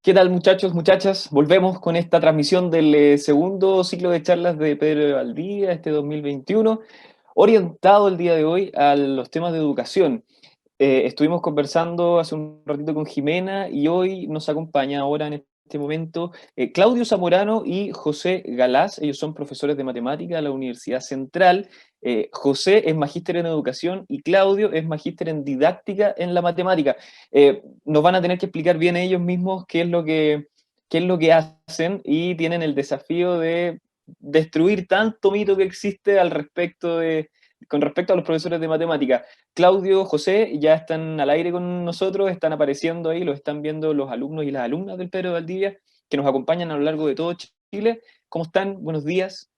¿Qué tal, muchachos, muchachas? Volvemos con esta transmisión del segundo ciclo de charlas de Pedro Valdivia, este 2021, orientado el día de hoy a los temas de educación. Estuvimos conversando hace un ratito con Jimena y hoy nos acompaña ahora en este momento Claudio Zamorano y José Galás. Ellos son profesores de matemática de la Universidad Central. José es magíster en educación y Claudio es magíster en didáctica en la matemática. Nos van a tener que explicar bien ellos mismos qué es lo que hacen y tienen el desafío de destruir tanto mito que existe con respecto a los profesores de matemática. Claudio, José, ya están al aire con nosotros, están apareciendo ahí, los están viendo los alumnos y las alumnas del Pedro de Valdivia, que nos acompañan a lo largo de todo Chile. ¿Cómo están? Buenos días.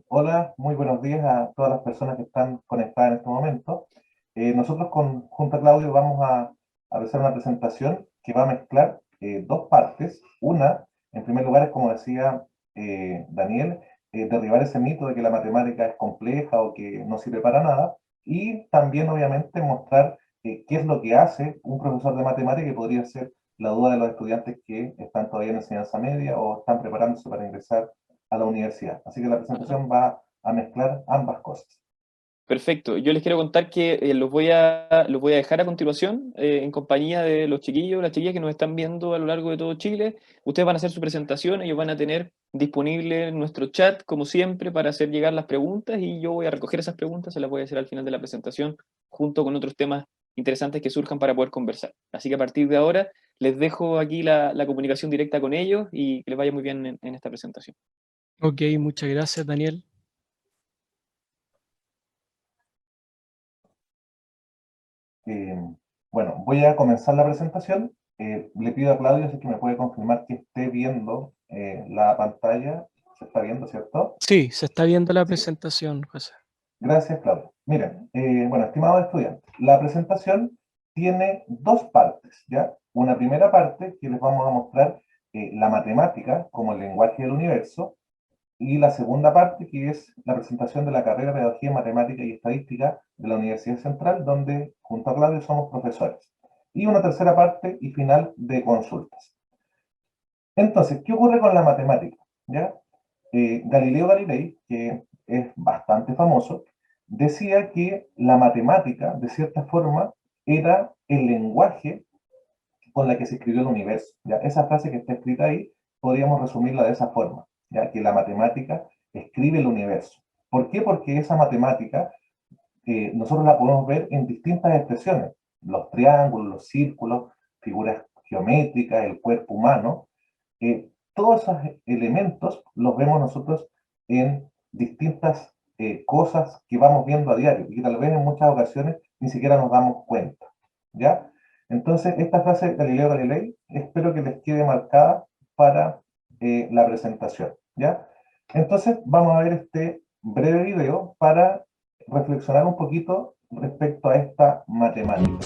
Hola, muy buenos días a todas las personas que están conectadas en este momento. Nosotros junto a Claudio vamos a hacer una presentación que va a mezclar dos partes. Una, en primer lugar, es como decía Daniel, derribar ese mito de que la matemática es compleja o que no sirve para nada. Y también, obviamente, mostrar qué es lo que hace un profesor de matemática, que podría ser la duda de los estudiantes que están todavía en enseñanza media o están preparándose para ingresar a la universidad. Así que la Ajá. presentación va a mezclar ambas cosas. Perfecto. Yo les quiero contar que los voy a dejar a continuación en compañía de los chiquillos, las chiquillas que nos están viendo a lo largo de todo Chile. Ustedes van a hacer su presentación, ellos van a tener disponible nuestro chat, como siempre, para hacer llegar las preguntas y yo voy a recoger esas preguntas, se las voy a hacer al final de la presentación, junto con otros temas interesantes que surjan para poder conversar. Así que a partir de ahora les dejo aquí la comunicación directa con ellos y que les vaya muy bien en esta presentación. Ok, muchas gracias, Daniel. Eh, bueno, voy a comenzar la presentación. Le pido a Claudio si es que me puede confirmar que esté viendo la pantalla. Se está viendo, ¿cierto? Sí, se está viendo la Sí. presentación, José. Gracias, Claudio. Miren, bueno, estimados estudiantes, la presentación tiene dos partes, ¿ya? Una primera parte que les vamos a mostrar la matemática como el lenguaje del universo. Y la segunda parte, que es la presentación de la carrera de Pedagogía, Matemática y Estadística de la Universidad Central, donde junto a Claudio somos profesores. Y una tercera parte y final de consultas. Entonces, ¿qué ocurre con la matemática? ¿Ya? Galileo Galilei, que es bastante famoso, decía que la matemática, de cierta forma, era el lenguaje con la que se escribió el universo. ¿Ya? Esa frase que está escrita ahí, podríamos resumirla de esa forma, ya que la matemática escribe el universo. ¿Por qué? Porque esa matemática nosotros la podemos ver en distintas expresiones, los triángulos, los círculos, figuras geométricas, el cuerpo humano, todos esos elementos los vemos nosotros en distintas cosas que vamos viendo a diario y que tal vez en muchas ocasiones ni siquiera nos damos cuenta, ¿ya? Entonces, esta frase de Galileo Galilei espero que les quede marcada para la presentación, ¿ya? Entonces, vamos a ver este breve video para reflexionar un poquito respecto a esta matemática.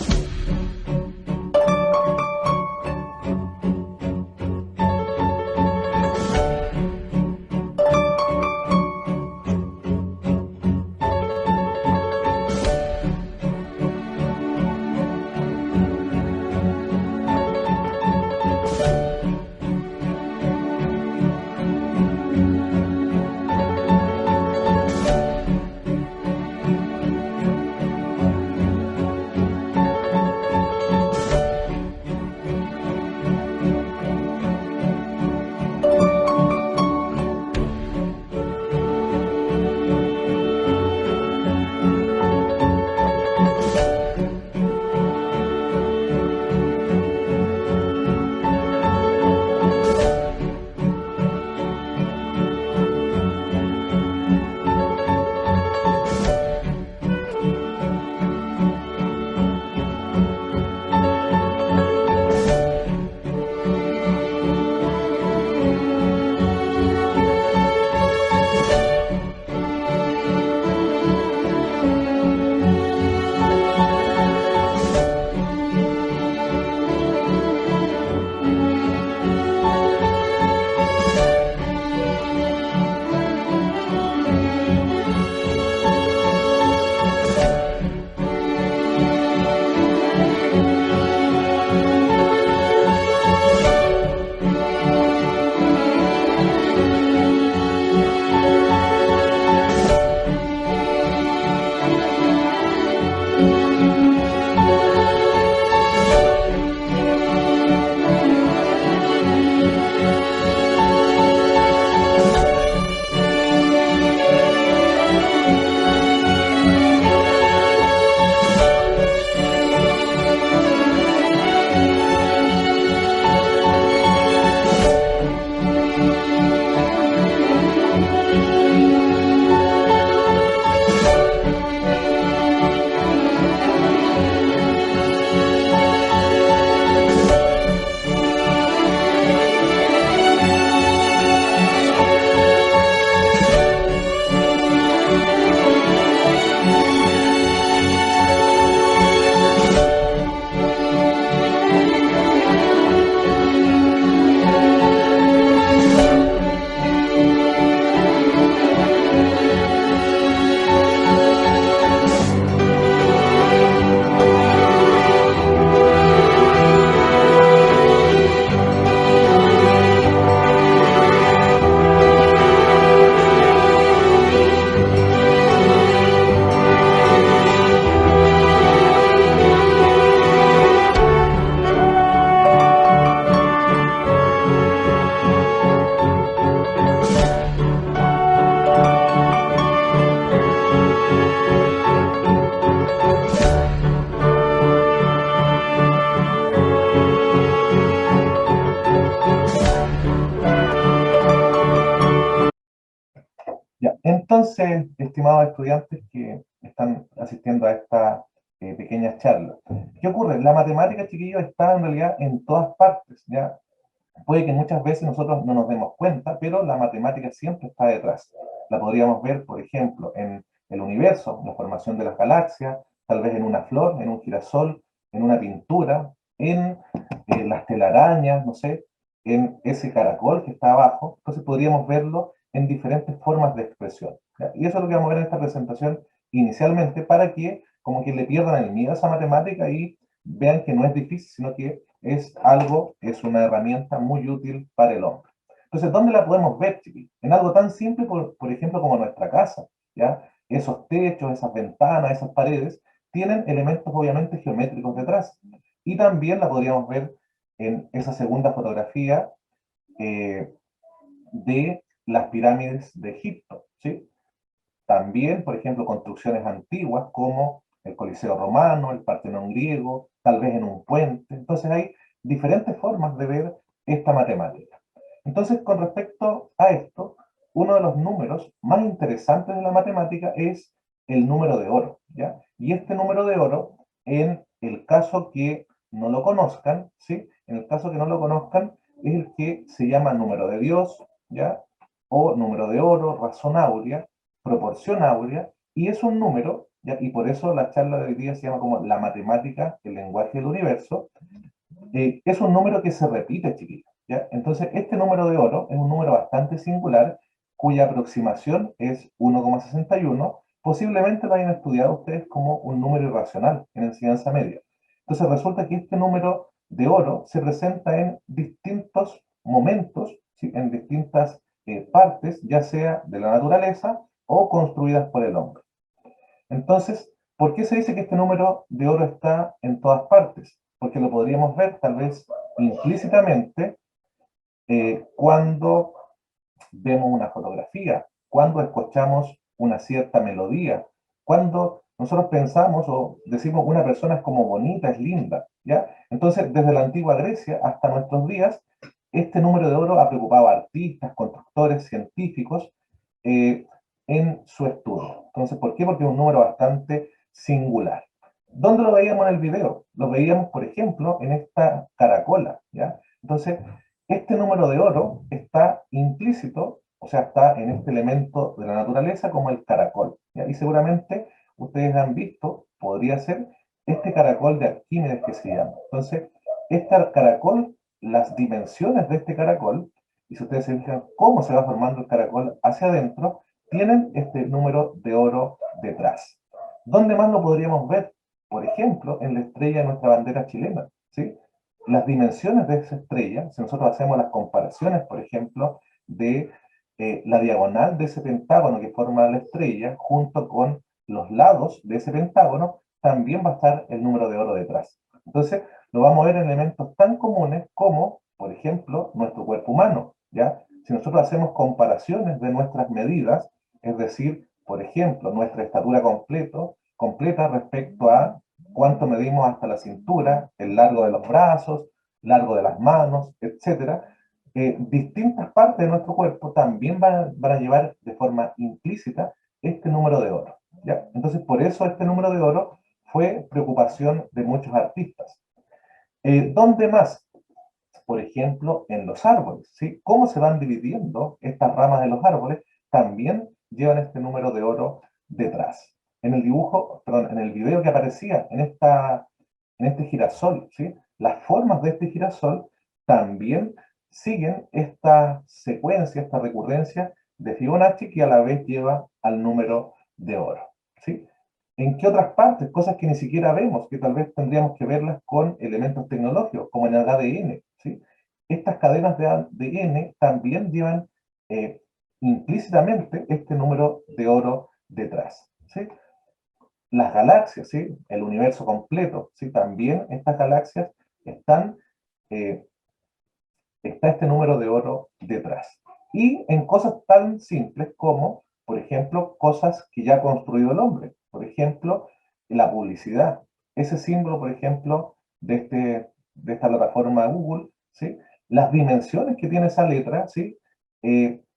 Entonces, estimados estudiantes que están asistiendo a esta pequeña charla, ¿qué ocurre? La matemática, chiquillos, está en realidad en todas partes, ¿ya? Puede que muchas veces nosotros no nos demos cuenta, pero la matemática siempre está detrás. La podríamos ver, por ejemplo, en el universo, la formación de las galaxias, tal vez en una flor, en un girasol, en una pintura, en las telarañas, no sé, en ese caracol que está abajo. Entonces podríamos verlo en diferentes formas de expresión, ¿ya? Y eso es lo que vamos a ver en esta presentación inicialmente para que como que le pierdan el miedo a esa matemática y vean que no es difícil, sino que es algo, es una herramienta muy útil para el hombre. Entonces, ¿dónde la podemos ver, chiquillos? En algo tan simple, por ejemplo, como nuestra casa, ¿ya? Esos techos, esas ventanas, esas paredes, tienen elementos obviamente geométricos detrás. Y también la podríamos ver en esa segunda fotografía eh, de las pirámides de Egipto, ¿sí? También, por ejemplo, construcciones antiguas como el Coliseo romano, el Partenón griego, tal vez en un puente. Entonces hay diferentes formas de ver esta matemática. Entonces, con respecto a esto, uno de los números más interesantes de la matemática es el número de oro, ¿ya? Y este número de oro, en el caso que no lo conozcan, ¿sí? En el caso que no lo conozcan, es el que se llama número de Dios, ¿ya? O número de oro, razón áurea, proporción áurea, y es un número, ¿ya? Y por eso la charla de hoy día se llama como la matemática, el lenguaje del universo, es un número que se repite, chiquillos, ¿ya? Entonces, este número de oro es un número bastante singular, cuya aproximación es 1,61, posiblemente lo hayan estudiado ustedes como un número irracional en enseñanza media. Entonces, resulta que este número de oro se presenta en distintos momentos, ¿sí? En distintas partes, ya sea de la naturaleza o construidas por el hombre. Entonces, ¿por qué se dice que este número de oro está en todas partes? Porque lo podríamos ver tal vez implícitamente cuando vemos una fotografía, cuando escuchamos una cierta melodía, cuando nosotros pensamos o decimos una persona es como bonita, es linda, ¿ya? Entonces, desde la antigua Grecia hasta nuestros días, este número de oro ha preocupado a artistas, constructores, científicos eh, en su estudio. Entonces, ¿por qué? Porque es un número bastante singular. ¿Dónde lo veíamos en el video? Lo veíamos, por ejemplo, en esta caracola, ¿ya? Entonces, este número de oro está implícito, o sea, está en este elemento de la naturaleza como el caracol, ¿ya? Y seguramente ustedes han visto, podría ser este caracol de Arquímedes que se llama. Entonces, este caracol, las dimensiones de este caracol, y si ustedes se fijan cómo se va formando el caracol hacia adentro, tienen este número de oro detrás. ¿Dónde más lo podríamos ver? Por ejemplo, en la estrella de nuestra bandera chilena, ¿sí? Las dimensiones de esa estrella, si nosotros hacemos las comparaciones, por ejemplo, de la diagonal de ese pentágono que forma la estrella, junto con los lados de ese pentágono, también va a estar el número de oro detrás. Entonces, lo vamos a ver en elementos tan comunes como, por ejemplo, nuestro cuerpo humano, ¿ya? Si nosotros hacemos comparaciones de nuestras medidas, es decir, por ejemplo, nuestra estatura completa respecto a cuánto medimos hasta la cintura, el largo de los brazos, largo de las manos, etcétera. Distintas partes de nuestro cuerpo también van a llevar de forma implícita este número de oro, ¿ya? Entonces, por eso este número de oro fue preocupación de muchos artistas. ¿Dónde más? Por ejemplo, en los árboles, ¿sí? Cómo se van dividiendo estas ramas de los árboles también llevan este número de oro detrás. En el dibujo, perdón, en el video que aparecía en este girasol, ¿sí? Las formas de este girasol también siguen esta secuencia, esta recurrencia de Fibonacci que a la vez lleva al número de oro, ¿sí? ¿En qué otras partes? Cosas que ni siquiera vemos, que tal vez tendríamos que verlas con elementos tecnológicos, como en el ADN, ¿sí? Estas cadenas de ADN también llevan eh, implícitamente este número de oro detrás, ¿sí? Las galaxias, ¿sí? El universo completo, ¿sí? También estas galaxias están, eh, está este número de oro detrás. Y en cosas tan simples como, por ejemplo, cosas que ya ha construido el hombre. Por ejemplo, la publicidad. Ese símbolo, por ejemplo, de esta plataforma Google, ¿sí? Las dimensiones que tiene esa letra, ¿sí?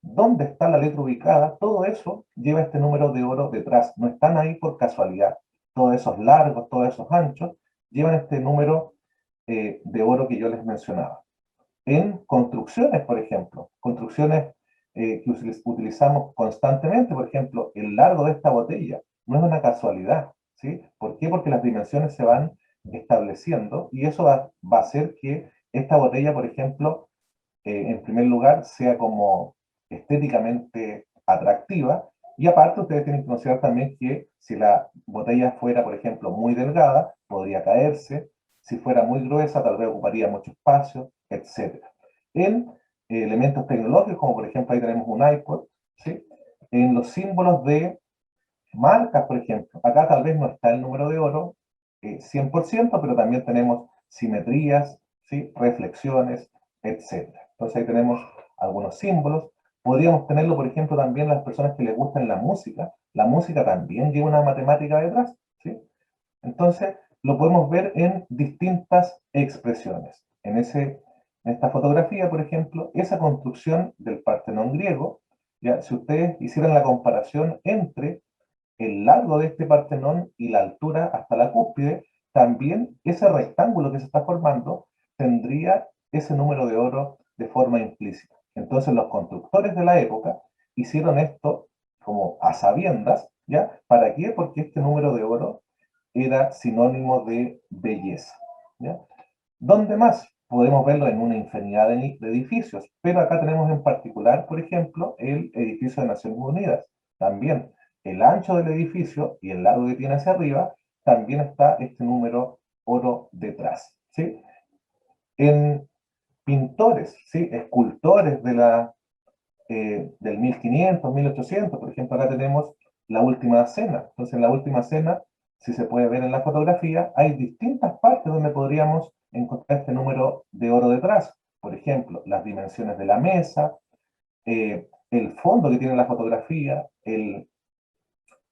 dónde está la letra ubicada, todo eso lleva este número de oro detrás. No están ahí por casualidad. Todos esos largos, todos esos anchos, llevan este número de oro que yo les mencionaba. En construcciones, por ejemplo, construcciones que utilizamos constantemente, por ejemplo, el largo de esta botella no es una casualidad, ¿sí? ¿Por qué? Porque las dimensiones se van estableciendo y eso va a hacer que esta botella, por ejemplo, en primer lugar, sea como estéticamente atractiva. Y aparte, ustedes tienen que considerar también que si la botella fuera, por ejemplo, muy delgada, podría caerse. Si fuera muy gruesa, tal vez ocuparía mucho espacio, etc. En elementos tecnológicos, como por ejemplo ahí tenemos un iPod, ¿sí? En los símbolos de marcas, por ejemplo, acá tal vez no está el número de oro 100%, pero también tenemos simetrías, ¿sí? Reflexiones, etc. Entonces ahí tenemos algunos símbolos. Podríamos tenerlo, por ejemplo, también las personas que les gustan la música. La música también lleva una matemática detrás, ¿sí? Entonces lo podemos ver en distintas expresiones. En esta fotografía, por ejemplo, esa construcción del Partenón griego, ya, si ustedes hicieran la comparación entre el largo de este Partenón y la altura hasta la cúspide, también ese rectángulo que se está formando tendría ese número de oro de forma implícita. Entonces los constructores de la época hicieron esto como a sabiendas, ¿ya? ¿Para qué? Porque este número de oro era sinónimo de belleza, ¿ya? ¿Dónde más? Podemos verlo en una infinidad de edificios, pero acá tenemos en particular, por ejemplo, el edificio de Naciones Unidas. También el ancho del edificio y el largo que tiene hacia arriba, también está este número oro detrás, ¿sí? En pintores, ¿sí? Escultores del 1500, 1800, por ejemplo, acá tenemos la Última Cena. Entonces, en la Última Cena, si se puede ver en la fotografía, hay distintas partes donde podríamos encontrar este número de oro detrás. Por ejemplo, las dimensiones de la mesa, el fondo que tiene la fotografía, el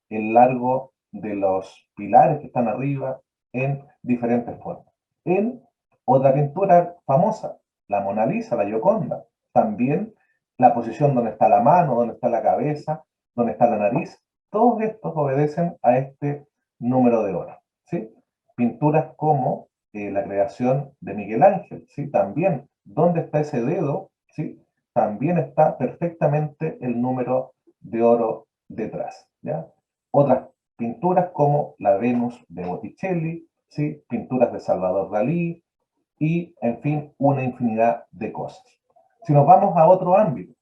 largo de los pilares que están arriba, en diferentes formas. En otra pintura famosa, la Mona Lisa, la Gioconda, también la posición donde está la mano, donde está la cabeza, donde está la nariz, todos estos obedecen a este número de oro, ¿sí? Pinturas como la creación de Miguel Ángel, ¿sí? También, ¿dónde está ese dedo? ¿Sí? También está perfectamente el número de oro detrás, ¿ya? Otras pinturas como la Venus de Botticelli, ¿sí? Pinturas de Salvador Dalí y, en fin, una infinidad de cosas. Si nos vamos a otro ámbito,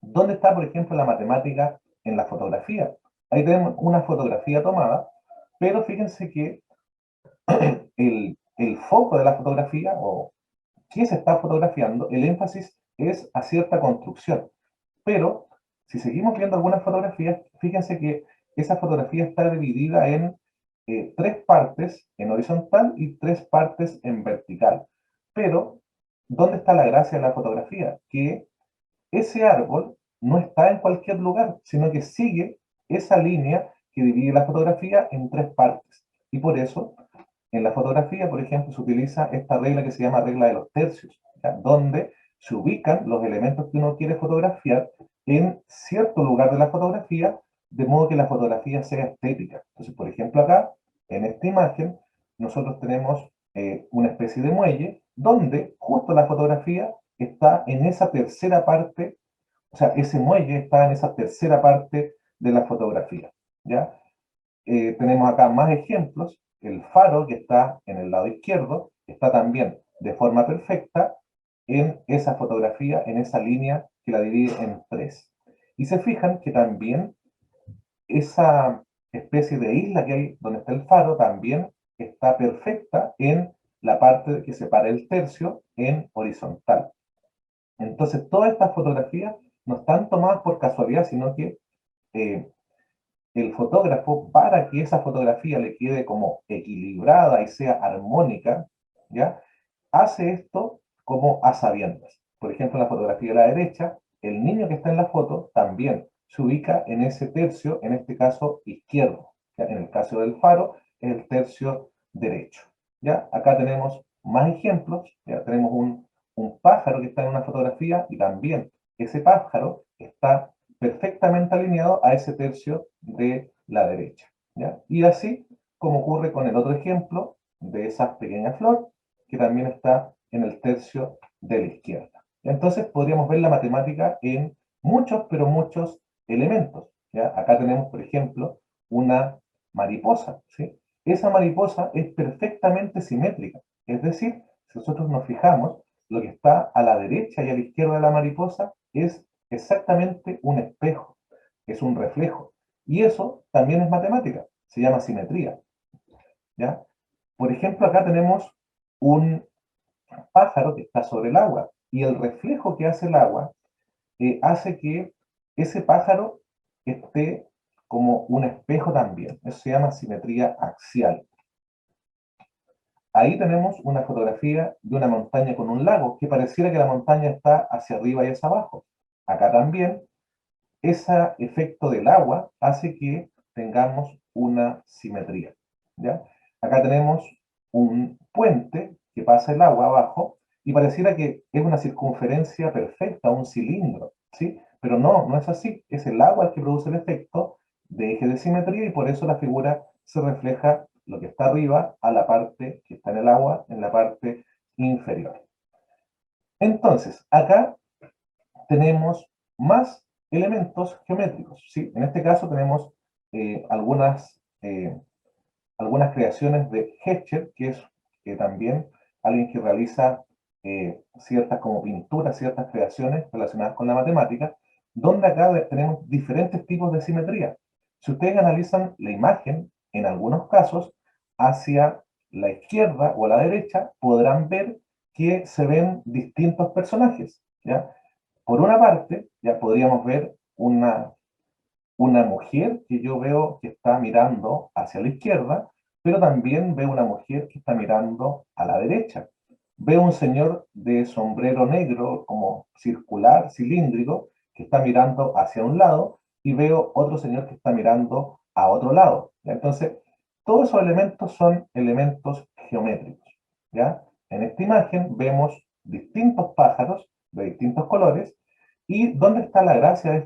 ¿dónde está, por ejemplo, la matemática en la fotografía? Ahí tenemos una fotografía tomada, pero fíjense que el foco de la fotografía, o qué se está fotografiando, el énfasis es a cierta construcción. Pero si seguimos viendo algunas fotografías, fíjense que esa fotografía está dividida en tres partes en horizontal y tres partes en vertical. Pero, ¿dónde está la gracia de la fotografía? Que ese árbol no está en cualquier lugar, sino que sigue esa línea que divide la fotografía en tres partes. Y por eso, en la fotografía, por ejemplo, se utiliza esta regla que se llama regla de los tercios, ¿ya? Donde se ubican los elementos que uno quiere fotografiar en cierto lugar de la fotografía, de modo que la fotografía sea estética. Entonces, por ejemplo, acá, en esta imagen, nosotros tenemos una especie de muelle, donde justo la fotografía está en esa tercera parte, o sea, ese muelle está en esa tercera parte de la fotografía, ¿ya? Tenemos acá más ejemplos. El faro que está en el lado izquierdo está también de forma perfecta en esa fotografía, en esa línea que la divide en tres. Y se fijan que también esa especie de isla que hay donde está el faro también está perfecta en la parte que separa el tercio en horizontal. Entonces, todas estas fotografías no están tomadas por casualidad, sino que eh, el fotógrafo, para que esa fotografía le quede como equilibrada y sea armónica, ¿ya? Hace esto como a sabiendas. Por ejemplo, en la fotografía de la derecha, el niño que está en la foto también se ubica en ese tercio, en este caso izquierdo. ¿Ya? En el caso del faro, es el tercio derecho. ¿Ya? Acá tenemos más ejemplos. ¿Ya? Tenemos un pájaro que está en una fotografía y también ese pájaro está perfectamente alineado a ese tercio de la derecha, ¿ya? Y así como ocurre con el otro ejemplo de esa pequeña flor, que también está en el tercio de la izquierda. Entonces podríamos ver la matemática en muchos, pero muchos elementos, ¿ya? Acá tenemos, por ejemplo, una mariposa, ¿sí? Esa mariposa es perfectamente simétrica, es decir, si nosotros nos fijamos, lo que está a la derecha y a la izquierda de la mariposa es exactamente un espejo, es un reflejo. Y eso también es matemática, se llama simetría, ¿ya? Por ejemplo, acá tenemos un pájaro que está sobre el agua y el reflejo que hace el agua hace que ese pájaro esté como un espejo también. Eso se llama simetría axial. Ahí tenemos una fotografía de una montaña con un lago, que pareciera que la montaña está hacia arriba y hacia abajo. Acá también, ese efecto del agua hace que tengamos una simetría, ¿ya? Acá tenemos un puente que pasa el agua abajo y pareciera que es una circunferencia perfecta, un cilindro, ¿sí? Pero no, no es así. Es el agua el que produce el efecto de eje de simetría y por eso la figura se refleja lo que está arriba a la parte que está en el agua, en la parte inferior. Entonces, acá tenemos más elementos geométricos, ¿sí? En este caso tenemos eh, algunas, eh, algunas creaciones de Escher, que es también alguien que realiza ciertas como pinturas, ciertas creaciones relacionadas con la matemática, donde acá tenemos diferentes tipos de simetría. Si ustedes analizan la imagen, en algunos casos, hacia la izquierda o a la derecha, podrán ver que se ven distintos personajes, ¿ya? Por una parte, ya podríamos ver una mujer que yo veo que está mirando hacia la izquierda, pero también veo una mujer que está mirando a la derecha. Veo un señor de sombrero negro, como circular, cilíndrico, que está mirando hacia un lado, y veo otro señor que está mirando a otro lado. ¿Ya? Entonces, todos esos elementos son elementos geométricos. ¿Ya? En esta imagen vemos distintos pájaros de distintos colores, y ¿dónde está la gracia de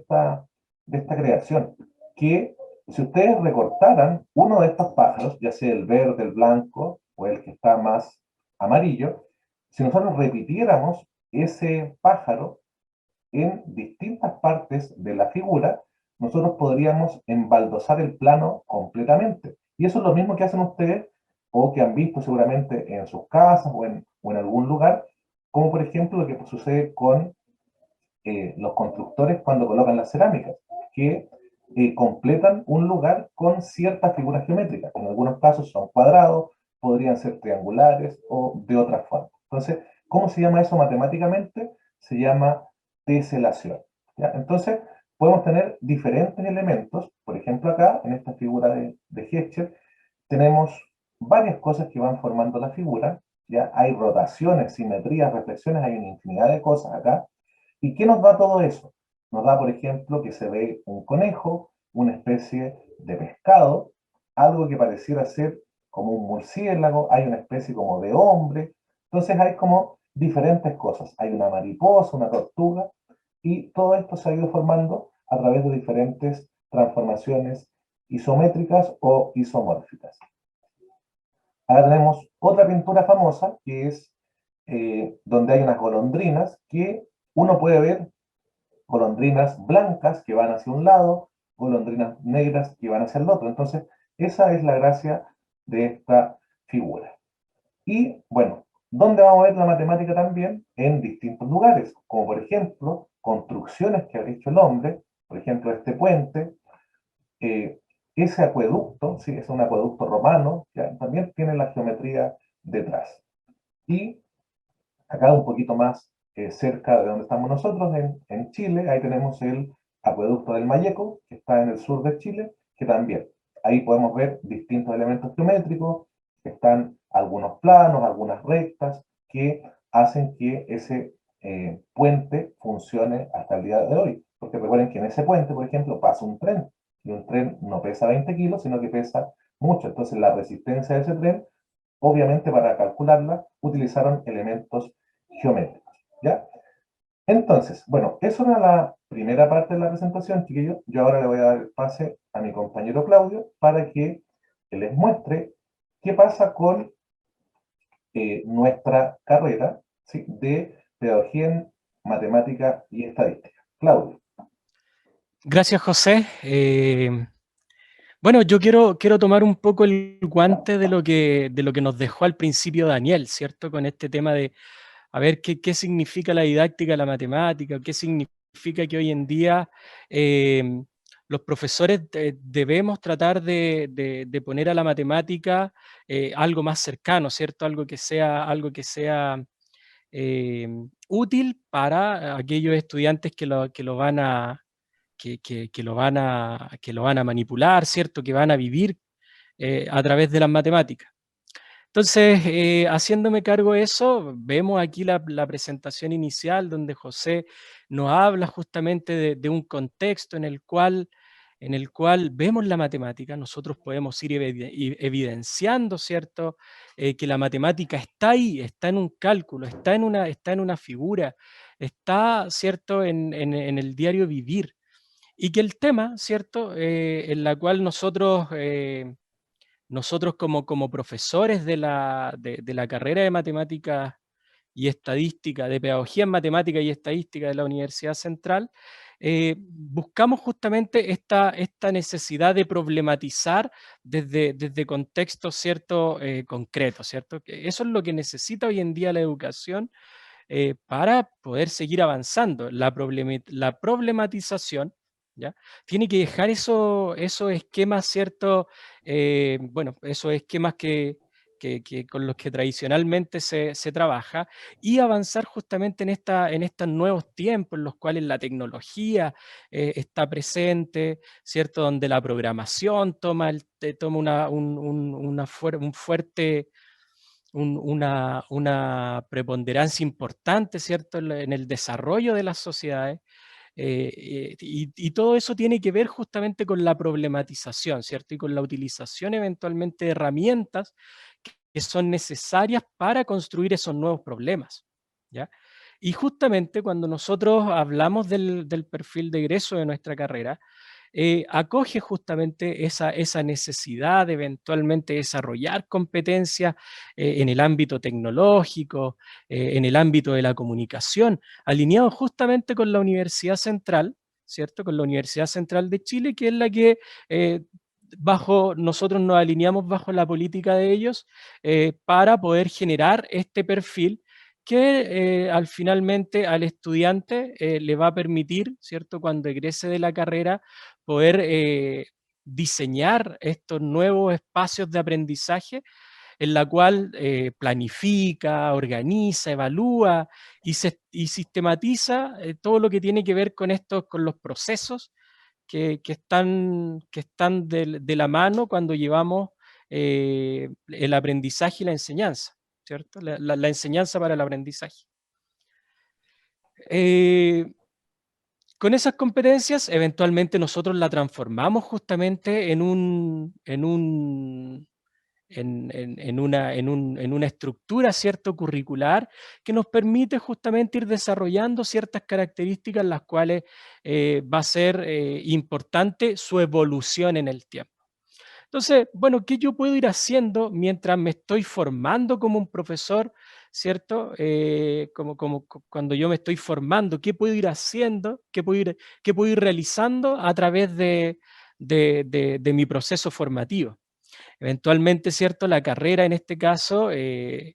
esta creación? Que si ustedes recortaran uno de estos pájaros, ya sea el verde, el blanco o el que está más amarillo, si nosotros repitiéramos ese pájaro en distintas partes de la figura, nosotros podríamos embaldosar el plano completamente. Y eso es lo mismo que hacen ustedes o que han visto seguramente en sus casas o en algún lugar, como por ejemplo lo que sucede con los constructores cuando colocan las cerámicas, que completan un lugar con ciertas figuras geométricas. En algunos casos son cuadrados, podrían ser triangulares o de otra forma. Entonces, ¿cómo se llama eso matemáticamente? Se llama teselación, ¿ya? Entonces, podemos tener diferentes elementos. Por ejemplo, acá, en esta figura de Escher, tenemos varias cosas que van formando la figura, ¿ya? Hay rotaciones, simetrías, reflexiones, hay una infinidad de cosas acá. ¿Y qué nos da todo eso? Nos da, por ejemplo, que se ve un conejo, una especie de pescado, algo que pareciera ser como un murciélago, hay una especie como de hombre. Entonces hay como diferentes cosas. Hay una mariposa, una tortuga, y todo esto se ha ido formando a través de diferentes transformaciones isométricas o isomórficas. Ahora tenemos otra pintura famosa que es donde hay unas golondrinas que uno puede ver golondrinas blancas que van hacia un lado, golondrinas negras que van hacia el otro. Entonces, esa es la gracia de esta figura. Y bueno, ¿dónde vamos a ver la matemática también? En distintos lugares, como por ejemplo, construcciones que ha hecho el hombre, por ejemplo, este puente, eh, ese acueducto, ¿sí? Es un acueducto romano, ¿ya? También tiene la geometría detrás. Y acá un poquito más cerca de donde estamos nosotros, en Chile, ahí tenemos el acueducto del Mayeco, que está en el sur de Chile, que también, ahí podemos ver distintos elementos geométricos, están algunos planos, algunas rectas, que hacen que ese puente funcione hasta el día de hoy. Porque recuerden que en ese puente, por ejemplo, pasa un tren, y un tren no pesa 20 kilos, sino que pesa mucho. Entonces la resistencia de ese tren, obviamente para calcularla, utilizaron elementos geométricos, ¿ya? Entonces, bueno, eso era la primera parte de la presentación, chiquillos. Yo ahora le voy a dar el pase a mi compañero Claudio para que les muestre qué pasa con nuestra carrera, ¿sí?, de Pedagogía en Matemática y Estadística. Claudio. Gracias, José. Bueno, yo quiero tomar un poco el guante de lo que nos dejó al principio Daniel, ¿cierto? Con este tema de, a ver, qué significa la didáctica de la matemática, qué significa que hoy en día los profesores debemos tratar de poner a la matemática algo más cercano, ¿cierto? Algo que sea útil para aquellos estudiantes que lo van a que lo van a manipular, ¿cierto? Que van a vivir a través de las matemáticas. Entonces, haciéndome cargo de eso, vemos aquí la presentación inicial donde José nos habla justamente de un contexto en el cual vemos la matemática. Nosotros podemos ir evidenciando, ¿cierto? Que la matemática está ahí, está en un cálculo, está en una figura, está, ¿cierto? En el diario vivir. Y que el tema, ¿cierto? En la cual nosotros como profesores de la carrera de matemáticas y estadística, de pedagogía en matemática y estadística de la Universidad Central, buscamos justamente esta necesidad de problematizar desde contextos, ¿cierto? Concretos, ¿cierto? Que eso es lo que necesita hoy en día la educación para poder seguir avanzando. La problematización, ¿ya? Tiene que dejar esos esquemas, ¿cierto? Bueno, esos esquemas que con los que tradicionalmente se trabaja y avanzar justamente en estos nuevos tiempos en los cuales la tecnología está presente, ¿cierto? Donde la programación toma un fuerte una preponderancia importante, ¿cierto?, en el desarrollo de las sociedades. Y todo eso tiene que ver justamente con la problematización, ¿cierto? Y con la utilización eventualmente de herramientas que son necesarias para construir esos nuevos problemas, ¿ya? Y justamente cuando nosotros hablamos del perfil de egreso de nuestra carrera, acoge justamente esa necesidad de eventualmente desarrollar competencias en el ámbito tecnológico, en el ámbito de la comunicación, alineado justamente con la Universidad Central, ¿cierto? Con la Universidad Central de Chile, que es la que eh, nosotros nos alineamos bajo la política de ellos para poder generar este perfil que finalmente al estudiante le va a permitir, ¿cierto?, cuando egrese de la carrera, poder diseñar estos nuevos espacios de aprendizaje en la cual planifica, organiza, evalúa y sistematiza todo lo que tiene que ver con los procesos que están de la mano cuando llevamos el aprendizaje y la enseñanza, ¿cierto? La enseñanza para el aprendizaje. Con esas competencias, eventualmente nosotros la transformamos justamente en una estructura, ¿cierto?, curricular que nos permite justamente ir desarrollando ciertas características las cuales va a ser importante su evolución en el tiempo. Entonces, bueno, ¿qué yo puedo ir haciendo mientras me estoy formando como un profesor, ¿cierto? Cuando yo me estoy formando, ¿qué puedo ir haciendo? ¿Qué puedo ir realizando a través de mi proceso formativo? Eventualmente, ¿cierto? La carrera en este caso es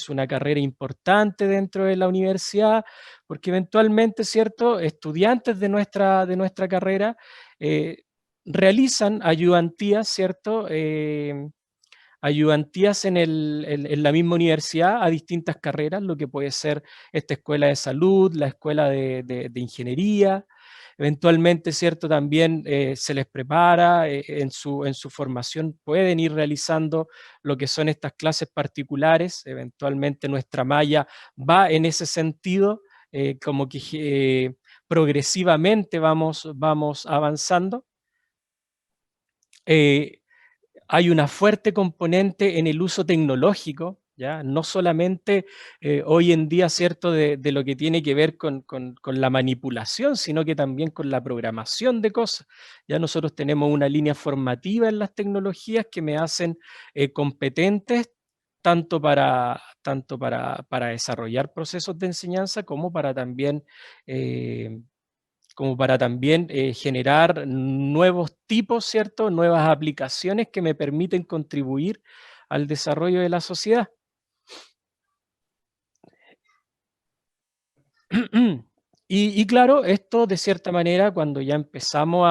una carrera importante dentro de la universidad, porque eventualmente, ¿cierto?, estudiantes de nuestra carrera realizan ayudantías, ¿cierto?, ayudantías en la misma universidad a distintas carreras, lo que puede ser esta escuela de salud, la escuela de ingeniería. Eventualmente, ¿cierto? También se les prepara en su formación, pueden ir realizando lo que son estas clases particulares. Eventualmente nuestra malla va en ese sentido, como que progresivamente vamos avanzando. Hay una fuerte componente en el uso tecnológico, ¿ya? No solamente hoy en día, ¿cierto?, de lo que tiene que ver con la manipulación, sino que también con la programación de cosas. Ya nosotros tenemos una línea formativa en las tecnologías que me hacen competentes tanto para desarrollar procesos de enseñanza como para también generar nuevos tipos, ¿cierto? Nuevas aplicaciones que me permiten contribuir al desarrollo de la sociedad. Y claro, esto de cierta manera, cuando ya empezamos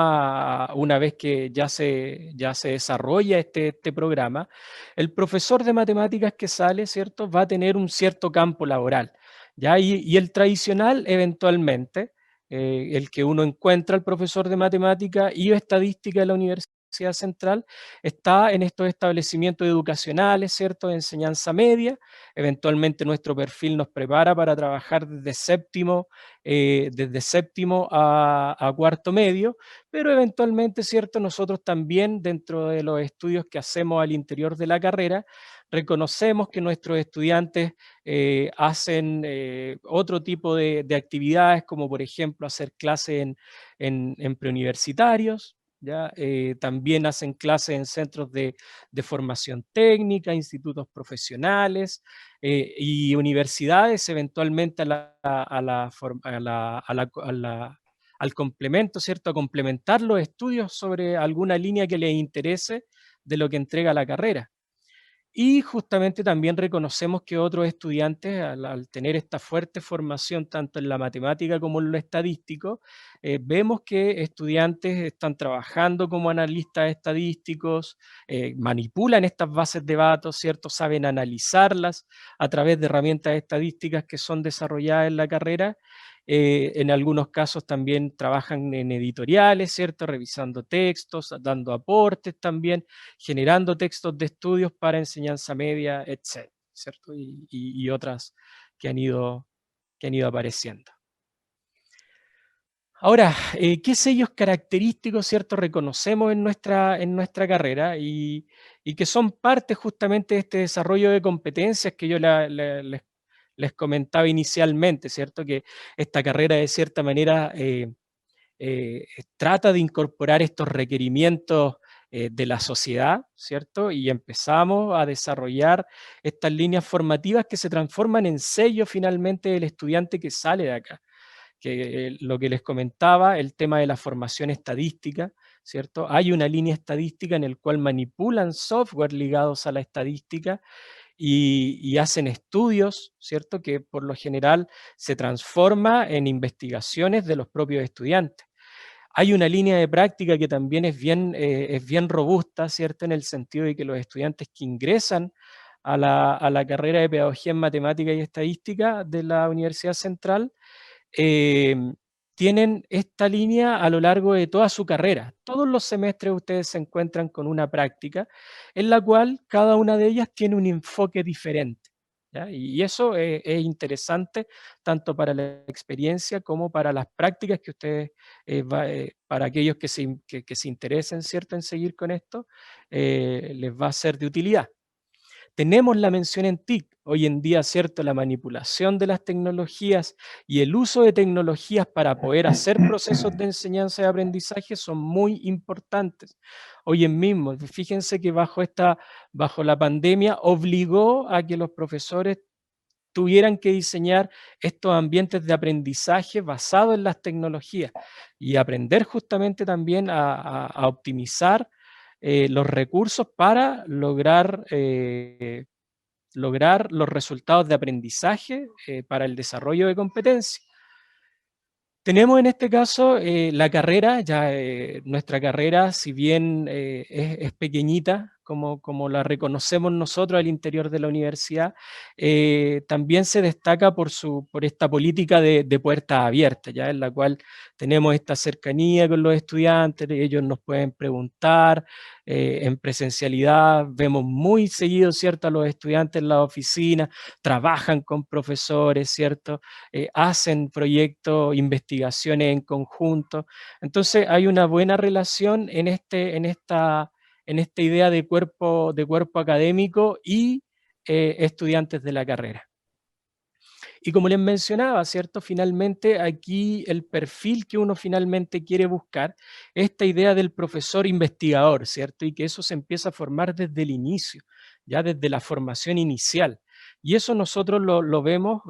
una vez que ya se desarrolla este programa, el profesor de matemáticas que sale, ¿cierto?, va a tener un cierto campo laboral, ¿ya? Y el tradicional, eventualmente, el que uno encuentra al profesor de matemática y estadística de la Universidad Central, está en estos establecimientos educacionales, ¿cierto?, de enseñanza media. Eventualmente nuestro perfil nos prepara para trabajar desde séptimo a cuarto medio, pero eventualmente, ¿cierto?, nosotros también dentro de los estudios que hacemos al interior de la carrera, reconocemos que nuestros estudiantes hacen otro tipo de actividades, como por ejemplo hacer clases en preuniversitarios, ¿ya? También hacen clases en centros de formación técnica, institutos profesionales, y universidades, eventualmente al complemento, ¿cierto? A complementar los estudios sobre alguna línea que les interese de lo que entrega la carrera. Y justamente también reconocemos que otros estudiantes, al tener esta fuerte formación tanto en la matemática como en lo estadístico, vemos que estudiantes están trabajando como analistas estadísticos, manipulan estas bases de datos, ¿cierto? Saben analizarlas a través de herramientas estadísticas que son desarrolladas en la carrera. En algunos casos también trabajan en editoriales, ¿cierto? Revisando textos, dando aportes también, generando textos de estudios para enseñanza media, etcétera, ¿cierto? Y otras que han ido apareciendo. Ahora, ¿qué sellos característicos, cierto, reconocemos en nuestra carrera y que son parte justamente de este desarrollo de competencias que yo les comentaba inicialmente, cierto? Que esta carrera de cierta manera trata de incorporar estos requerimientos de la sociedad, ¿cierto? Y empezamos a desarrollar estas líneas formativas que se transforman en sello finalmente del estudiante que sale de acá. Que lo que les comentaba, el tema de la formación estadística, ¿cierto? Hay una línea estadística en el cual manipulan software ligados a la estadística y hacen estudios, ¿cierto? Que por lo general se transforma en investigaciones de los propios estudiantes. Hay una línea de práctica que también es bien robusta, ¿cierto? En el sentido de que los estudiantes que ingresan a la carrera de Pedagogía en Matemática y Estadística de la Universidad Central eh, tienen esta línea a lo largo de toda su carrera. Todos los semestres ustedes se encuentran con una práctica en la cual cada una de ellas tiene un enfoque diferente, ¿ya? Y eso es interesante tanto para la experiencia como para las prácticas que ustedes, para aquellos que se interesen, ¿cierto?, en seguir con esto, les va a ser de utilidad. Tenemos la mención en TIC. Hoy en día, ¿cierto? La manipulación de las tecnologías y el uso de tecnologías para poder hacer procesos de enseñanza y aprendizaje son muy importantes. Hoy en mismo, fíjense que bajo la pandemia obligó a que los profesores tuvieran que diseñar estos ambientes de aprendizaje basados en las tecnologías y aprender justamente también a optimizar los recursos para lograr los resultados de aprendizaje para el desarrollo de competencias. Tenemos en este caso la carrera, ya nuestra carrera, si bien es pequeñita, como la reconocemos nosotros al interior de la universidad, también se destaca por esta política de puertas abiertas, ya en la cual tenemos esta cercanía con los estudiantes, ellos nos pueden preguntar en presencialidad, vemos muy seguido, ¿cierto?, a los estudiantes en la oficina, trabajan con profesores, ¿cierto?, hacen proyectos, investigaciones en conjunto. Entonces hay una buena relación en esta idea de cuerpo académico y estudiantes de la carrera. Y como les mencionaba, ¿cierto? Finalmente aquí el perfil que uno finalmente quiere buscar, esta idea del profesor investigador, ¿cierto? Y que eso se empieza a formar desde el inicio, ya desde la formación inicial. Y eso nosotros lo vemos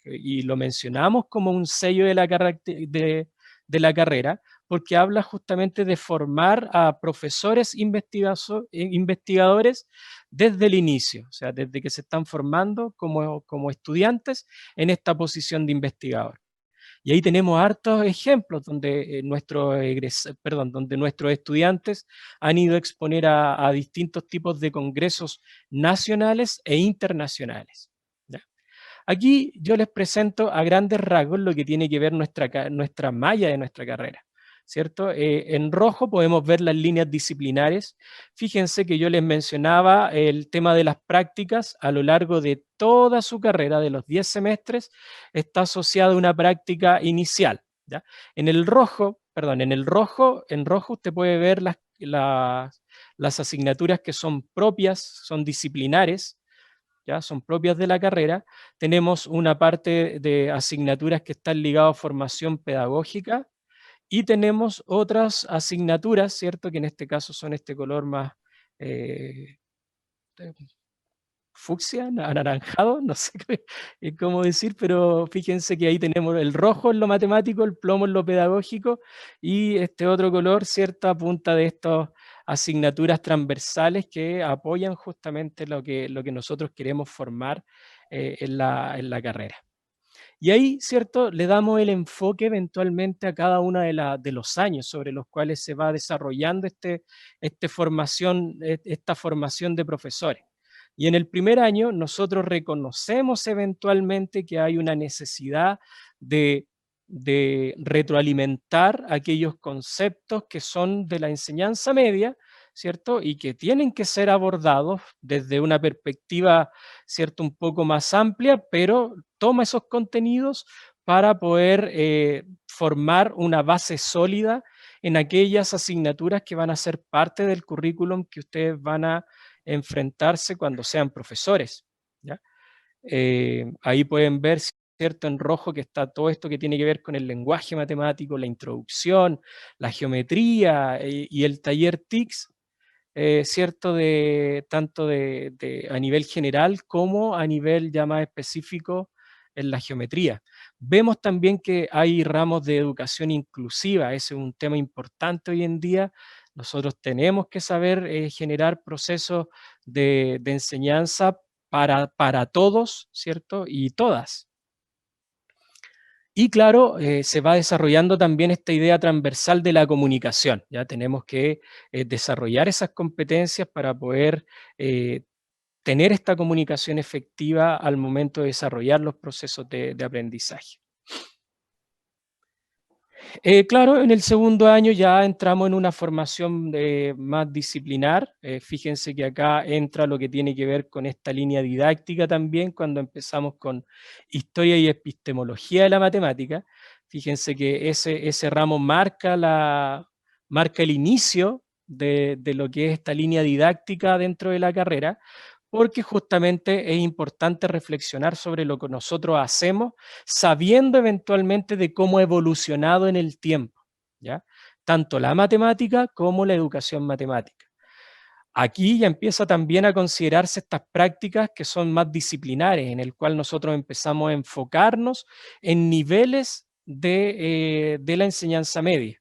y lo mencionamos como un sello de de la carrera, porque habla justamente de formar a profesores investigadores desde el inicio, o sea, desde que se están formando como estudiantes en esta posición de investigador. Y ahí tenemos hartos ejemplos donde, donde nuestros estudiantes han ido a exponer a distintos tipos de congresos nacionales e internacionales. ¿Ya? Aquí yo les presento a grandes rasgos lo que tiene que ver nuestra malla de nuestra carrera, ¿cierto? En rojo podemos ver las líneas disciplinares. Fíjense que yo les mencionaba el tema de las prácticas a lo largo de toda su carrera, de los 10 semestres, está asociada a una práctica inicial, ¿ya? En rojo usted puede ver las asignaturas que son propias, son disciplinares, ¿ya? Son propias de la carrera. Tenemos una parte de asignaturas que están ligadas a formación pedagógica y tenemos otras asignaturas, ¿cierto? Que en este caso son este color más eh, fucsia, anaranjado, no sé cómo decir, pero fíjense que ahí tenemos el rojo en lo matemático, el plomo en lo pedagógico y este otro color, cierta punta de estas asignaturas transversales que apoyan justamente lo que nosotros queremos formar en la carrera. Y ahí, ¿cierto?, le damos el enfoque eventualmente a cada uno de los años sobre los cuales se va desarrollando esta formación de profesores. Y en el primer año nosotros reconocemos eventualmente que hay una necesidad de retroalimentar aquellos conceptos que son de la enseñanza media, ¿cierto? Y que tienen que ser abordados desde una perspectiva, ¿cierto?, un poco más amplia, pero toma esos contenidos para poder formar una base sólida en aquellas asignaturas que van a ser parte del currículum que ustedes van a enfrentarse cuando sean profesores, ¿ya? Ahí pueden ver, ¿cierto?, en rojo que está todo esto que tiene que ver con el lenguaje matemático, la introducción, la geometría y el taller TICS, ¿cierto?, tanto a nivel general como a nivel ya más específico en la geometría. Vemos también que hay ramos de educación inclusiva, ese es un tema importante hoy en día. Nosotros tenemos que saber generar procesos de enseñanza para todos, ¿cierto? Y todas. Y claro, se va desarrollando también esta idea transversal de la comunicación. Ya tenemos que desarrollar esas competencias para poder tener esta comunicación efectiva al momento de desarrollar los procesos de aprendizaje. Claro, en el segundo año ya entramos en una formación más disciplinar. Fíjense que acá entra lo que tiene que ver con esta línea didáctica también, cuando empezamos con historia y epistemología de la matemática. Fíjense que ese ramo marca el inicio de lo que es esta línea didáctica dentro de la carrera, porque justamente es importante reflexionar sobre lo que nosotros hacemos, sabiendo eventualmente de cómo ha evolucionado en el tiempo, ¿ya? Tanto la matemática como la educación matemática. Aquí ya empieza también a considerarse estas prácticas que son más disciplinares, en el cual nosotros empezamos a enfocarnos en niveles de la enseñanza media,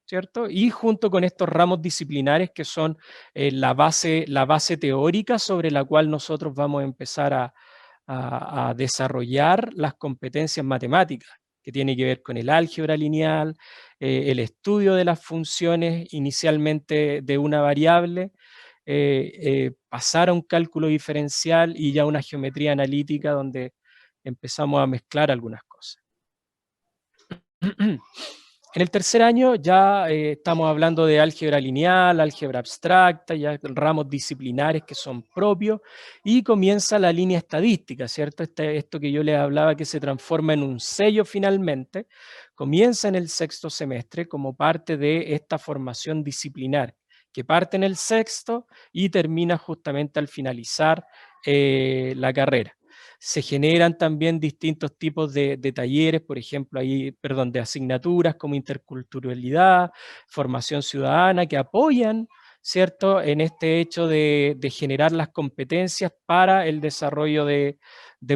¿cierto? Y junto con estos ramos disciplinares que son la base teórica sobre la cual nosotros vamos a empezar a desarrollar las competencias matemáticas, que tiene que ver con el álgebra lineal, el estudio de las funciones inicialmente de una variable, pasar a un cálculo diferencial y ya una geometría analítica donde empezamos a mezclar algunas cosas. En el tercer año ya estamos hablando de álgebra lineal, álgebra abstracta, ya ramos disciplinares que son propios, y comienza la línea estadística, ¿cierto? Esto que yo les hablaba que se transforma en un sello finalmente, comienza en el sexto semestre como parte de esta formación disciplinar, que parte en el sexto y termina justamente al finalizar la carrera. Se generan también distintos tipos de talleres, por ejemplo, de asignaturas como interculturalidad, formación ciudadana, que apoyan, ¿cierto?, en este hecho de generar las competencias para el desarrollo de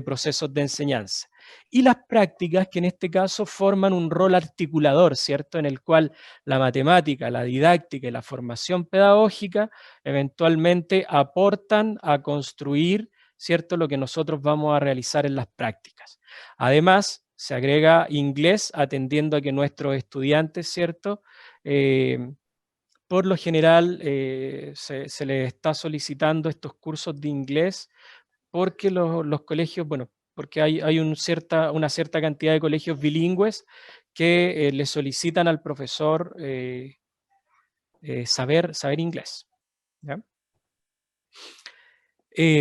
procesos de enseñanza. Y las prácticas, que en este caso forman un rol articulador, ¿cierto?, en el cual la matemática, la didáctica y la formación pedagógica eventualmente aportan a construir, ¿cierto?, lo que nosotros vamos a realizar en las prácticas. Además, se agrega inglés, atendiendo a que nuestros estudiantes, ¿cierto?, por lo general se les está solicitando estos cursos de inglés porque los colegios, bueno, porque hay una cierta cantidad de colegios bilingües que le solicitan al profesor saber inglés, ¿ya?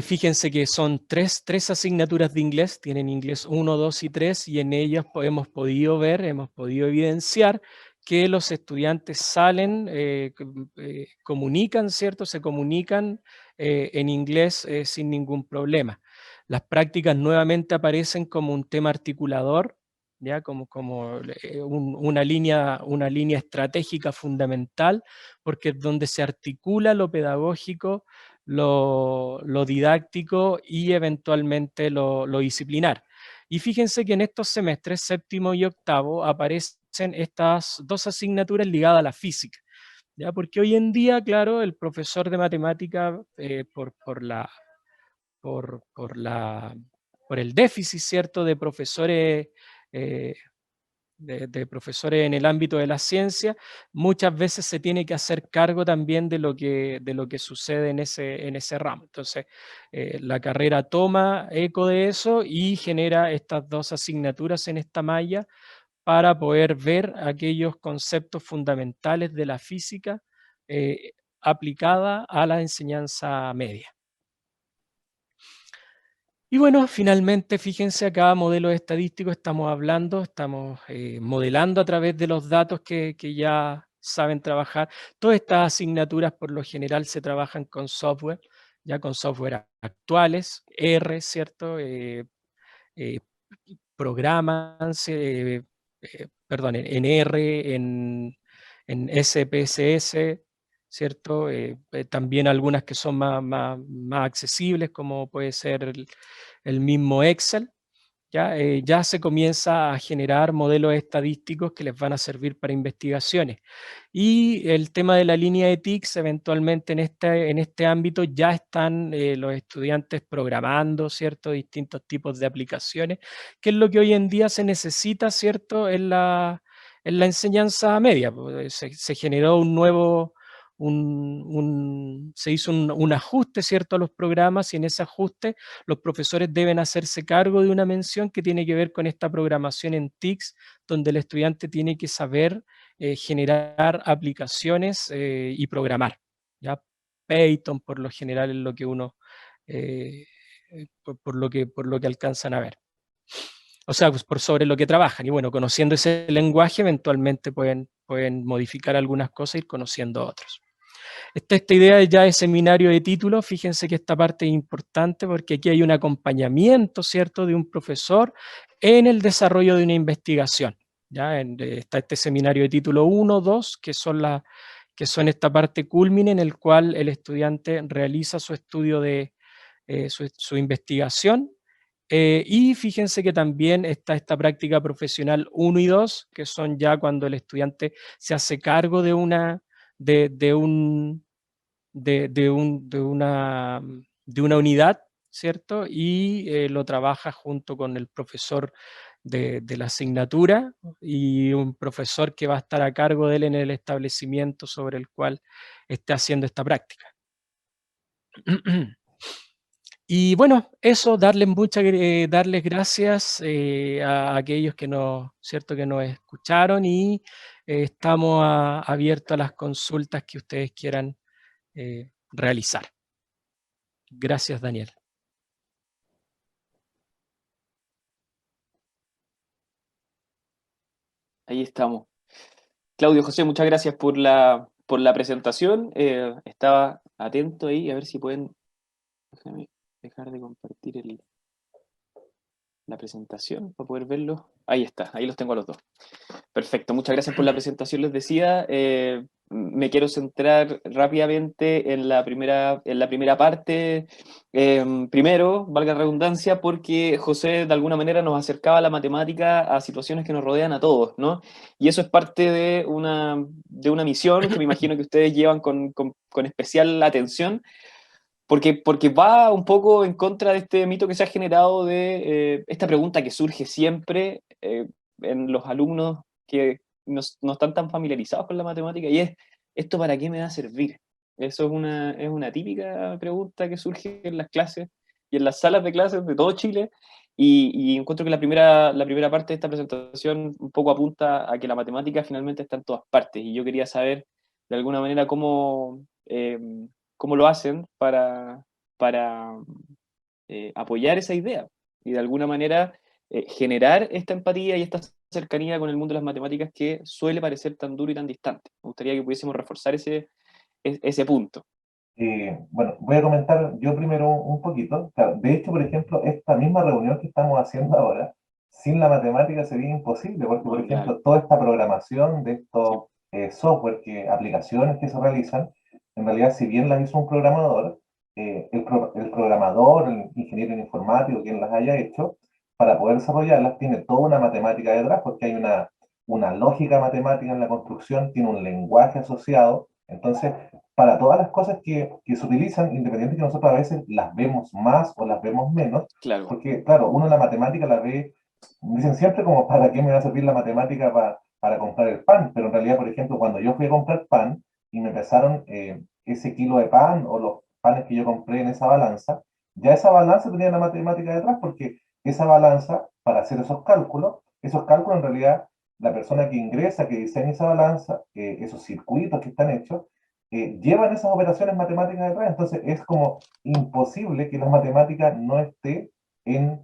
Fíjense que son tres asignaturas de inglés, tienen inglés 1, 2 y 3, y en ellas hemos podido evidenciar que los estudiantes salen, comunican, ¿cierto? Se comunican en inglés sin ningún problema. Las prácticas nuevamente aparecen como un tema articulador, ¿ya? Como una línea estratégica fundamental, porque es donde se articula lo pedagógico, lo didáctico y eventualmente lo disciplinar. Y fíjense que en estos semestres, séptimo y octavo, aparecen estas dos asignaturas ligadas a la física, ¿ya? Porque hoy en día, claro, el profesor de matemática, por el déficit, ¿cierto?, de profesores eh, de profesores en el ámbito de la ciencia, muchas veces se tiene que hacer cargo también de lo que sucede en ese ramo. Entonces, la carrera toma eco de eso y genera estas dos asignaturas en esta malla para poder ver aquellos conceptos fundamentales de la física aplicada a la enseñanza media. Y bueno, finalmente, fíjense acá, modelos estadísticos, estamos modelando a través de los datos que ya saben trabajar. Todas estas asignaturas por lo general se trabajan con software, ya con software actuales, R, ¿cierto? Eh, Programan, en R, en SPSS, ¿cierto? También algunas que son más accesibles, como puede ser el mismo Excel. Ya se comienza a generar modelos estadísticos que les van a servir para investigaciones. Y el tema de la línea de TICS, eventualmente en este ámbito ya están los estudiantes programando, ¿cierto?, distintos tipos de aplicaciones, que es lo que hoy en día se necesita, ¿cierto?, en la enseñanza media. Pues, se generó se hizo un ajuste, ¿cierto?, a los programas, y en ese ajuste los profesores deben hacerse cargo de una mención que tiene que ver con esta programación en TICS, donde el estudiante tiene que saber generar aplicaciones y programar, ¿ya? Python por lo general es lo que uno, por lo que alcanzan a ver. O sea, pues por sobre lo que trabajan. Y bueno, conociendo ese lenguaje, eventualmente pueden modificar algunas cosas y ir conociendo otros. Esta idea ya de seminario de título, fíjense que esta parte es importante porque aquí hay un acompañamiento, ¿cierto?, de un profesor en el desarrollo de una investigación. ¿Ya? Está este seminario de título 1, 2, que son esta parte culmine en el cual el estudiante realiza su estudio de su investigación. Y fíjense que también está esta práctica profesional 1 y 2, que son ya cuando el estudiante se hace cargo de una unidad, ¿cierto? Y lo trabaja junto con el profesor de la asignatura y un profesor que va a estar a cargo de él en el establecimiento sobre el cual esté haciendo esta práctica. Y bueno, eso, darles gracias a aquellos que ¿cierto?, que nos escucharon, y estamos abiertos a las consultas que ustedes quieran realizar. Gracias, Daniel. Ahí estamos. Claudio, José, muchas gracias por la presentación. Estaba atento ahí, a ver si pueden... Déjame dejar de compartir la presentación para poder verlo. Ahí está, ahí los tengo a los dos. Perfecto, muchas gracias por la presentación, les decía. Me quiero centrar rápidamente en la primera parte. Primero, valga la redundancia, porque José de alguna manera nos acercaba la matemática a situaciones que nos rodean a todos, ¿no? Y eso es parte de una misión que me imagino que ustedes llevan con especial atención, porque va un poco en contra de este mito que se ha generado de esta pregunta que surge siempre en los alumnos que no están tan familiarizados con la matemática, y es: ¿esto para qué me va a servir? Eso es una típica pregunta que surge en las clases y en las salas de clases de todo Chile, y encuentro que la primera parte de esta presentación un poco apunta a que la matemática finalmente está en todas partes, y yo quería saber de alguna manera cómo lo hacen para apoyar esa idea y de alguna manera generar esta empatía y esta cercanía con el mundo de las matemáticas que suele parecer tan duro y tan distante. Me gustaría que pudiésemos reforzar ese punto. Bueno, voy a comentar yo primero un poquito. Claro, de hecho, por ejemplo, esta misma reunión que estamos haciendo ahora, sin la matemática sería imposible, porque, por No, claro, ejemplo, toda esta programación de sí, estos software, aplicaciones que se realizan, en realidad, si bien las hizo un programador, el programador, el ingeniero informático, quien las haya hecho, para poder desarrollarlas, tiene toda una matemática detrás, porque hay una lógica matemática en la construcción, tiene un lenguaje asociado. Entonces, para todas las cosas que se utilizan, independiente que nosotros a veces las vemos más o las vemos menos, claro, porque claro, uno la matemática la ve, dicen siempre como, ¿para qué me va a servir la matemática para comprar el pan? Pero en realidad, por ejemplo, cuando yo fui a comprar pan y me pesaron ese kilo de pan o los panes que yo compré en esa balanza, ya esa balanza tenía la matemática detrás, porque esa balanza, para hacer esos cálculos en realidad, la persona que ingresa, que diseña esa balanza, esos circuitos que están hechos, llevan esas operaciones matemáticas detrás. Entonces es como imposible que la matemática no esté en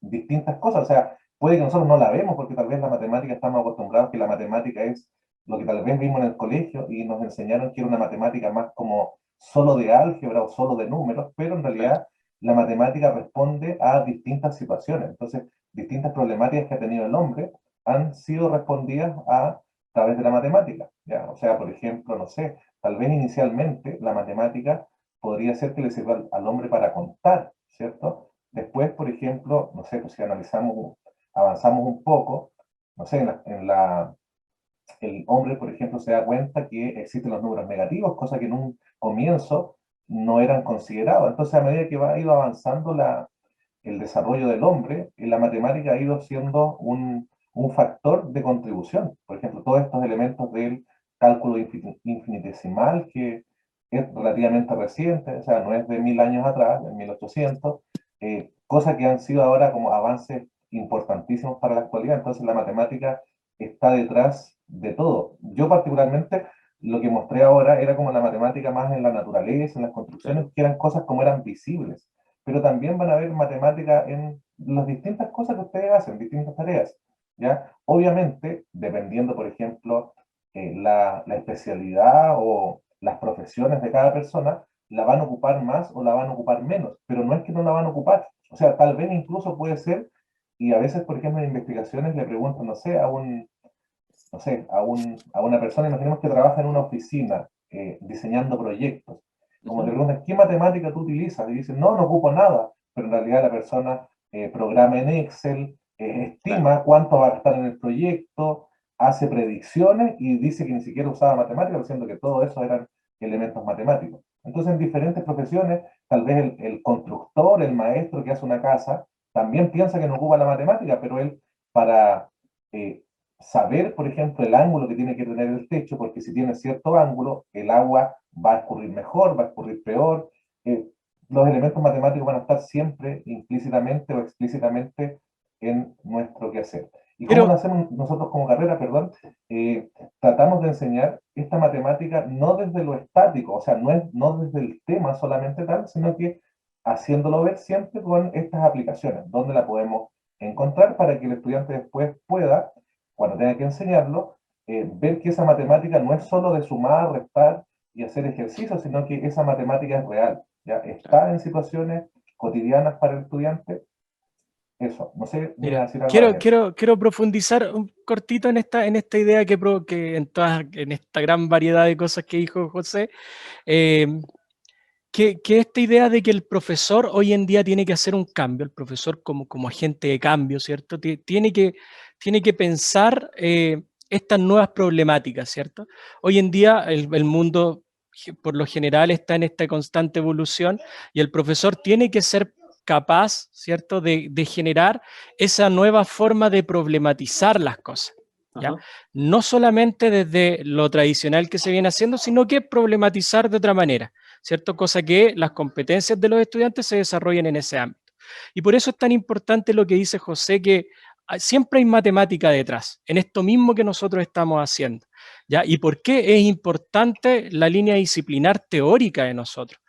distintas cosas. O sea, puede que nosotros no la vemos porque tal vez la matemática estamos acostumbrados que la matemática es lo que tal vez vimos en el colegio y nos enseñaron que era una matemática más como solo de álgebra o solo de números, pero en claro. realidad la matemática responde a distintas situaciones. Entonces, distintas problemáticas que ha tenido el hombre han sido respondidas a través de la matemática, ¿ya? O sea, por ejemplo, no sé, tal vez inicialmente la matemática podría ser que le sirva al hombre para contar, ¿cierto? Después, por ejemplo, no sé, pues si avanzamos un poco, no sé, el hombre, por ejemplo, se da cuenta que existen los números negativos, cosa que en un comienzo no eran considerados. Entonces, a medida que ha ido avanzando el desarrollo del hombre, la matemática ha ido siendo un factor de contribución. Por ejemplo, todos estos elementos del cálculo infinitesimal, que es relativamente reciente, o sea, no es de 1000 años atrás, de 1800, cosas que han sido ahora como avances importantísimos para la actualidad. Entonces, la matemática está detrás de todo. Yo particularmente lo que mostré ahora era como la matemática más en la naturaleza, en las construcciones, Claro. que eran cosas como eran visibles, pero también van a ver matemática en las distintas cosas que ustedes hacen, distintas tareas, ¿ya? Obviamente, dependiendo, por ejemplo, la especialidad o las profesiones de cada persona, la van a ocupar más o la van a ocupar menos, pero no es que no la van a ocupar. O sea, tal vez incluso puede ser, y a veces, por ejemplo, en investigaciones le preguntan, no sé, no sé, a una persona, imaginemos que trabaja en una oficina diseñando proyectos. Como te Ujú, preguntan, ¿qué matemática tú utilizas? Y dicen, no, no ocupo nada. Pero en realidad la persona programa en Excel, claro. estima cuánto va a gastar en el proyecto, hace predicciones y dice que ni siquiera usaba matemáticas, siendo que todo eso eran elementos matemáticos. Entonces, en diferentes profesiones, tal vez el constructor, el maestro que hace una casa, también piensa que no ocupa la matemática, pero él para eh, saber, por ejemplo, el ángulo que tiene que tener el techo, porque si tiene cierto ángulo, el agua va a escurrir mejor, va a escurrir peor. Eh, los elementos matemáticos van a estar siempre implícitamente o explícitamente en nuestro quehacer. ¿Y cómo Pero lo hacemos nosotros como carrera? Perdón, tratamos de enseñar esta matemática no desde lo estático, o sea, no desde el tema solamente tal, sino que haciéndolo ver siempre con estas aplicaciones, donde la podemos encontrar para que el estudiante después pueda, cuando tenga que enseñarlo, ver que esa matemática no es solo de sumar, restar y hacer ejercicios, sino que esa matemática es real. ¿ya? Está en situaciones cotidianas para el estudiante. Eso, no sé, me iba a Mira, decir algo, Daniel. quiero profundizar un cortito en esta idea que en esta gran variedad de cosas que dijo José, eh, que esta idea de que el profesor hoy en día tiene que hacer un cambio, el profesor como agente de cambio, ¿cierto? Tiene que pensar estas nuevas problemáticas, ¿cierto? Hoy en día el mundo por lo general está en esta constante evolución y el profesor tiene que ser capaz, ¿cierto?, de generar esa nueva forma de problematizar las cosas, ¿ya? Ajá. No solamente desde lo tradicional que se viene haciendo, sino que problematizar de otra manera, ¿cierto? Cosa que las competencias de los estudiantes se desarrollen en ese ámbito. Y por eso es tan importante lo que dice José, que siempre hay matemática detrás, en esto mismo que nosotros estamos haciendo, ¿ya? ¿Y por qué es importante la línea disciplinar teórica de nosotros?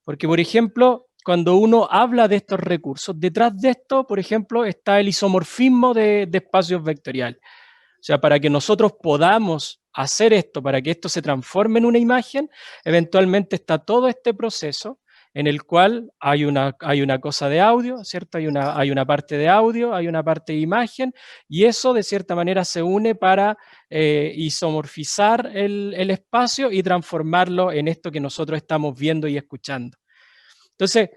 Porque, por ejemplo, cuando uno habla de estos recursos, detrás de esto, por ejemplo, está el isomorfismo de espacios vectoriales. O sea, para que nosotros podamos hacer esto, para que esto se transforme en una imagen, eventualmente está todo este proceso en el cual hay una cosa de audio, ¿cierto? Hay una parte de audio, hay una parte de imagen, y eso de cierta manera se une para isomorfizar el espacio y transformarlo en esto que nosotros estamos viendo y escuchando. Entonces,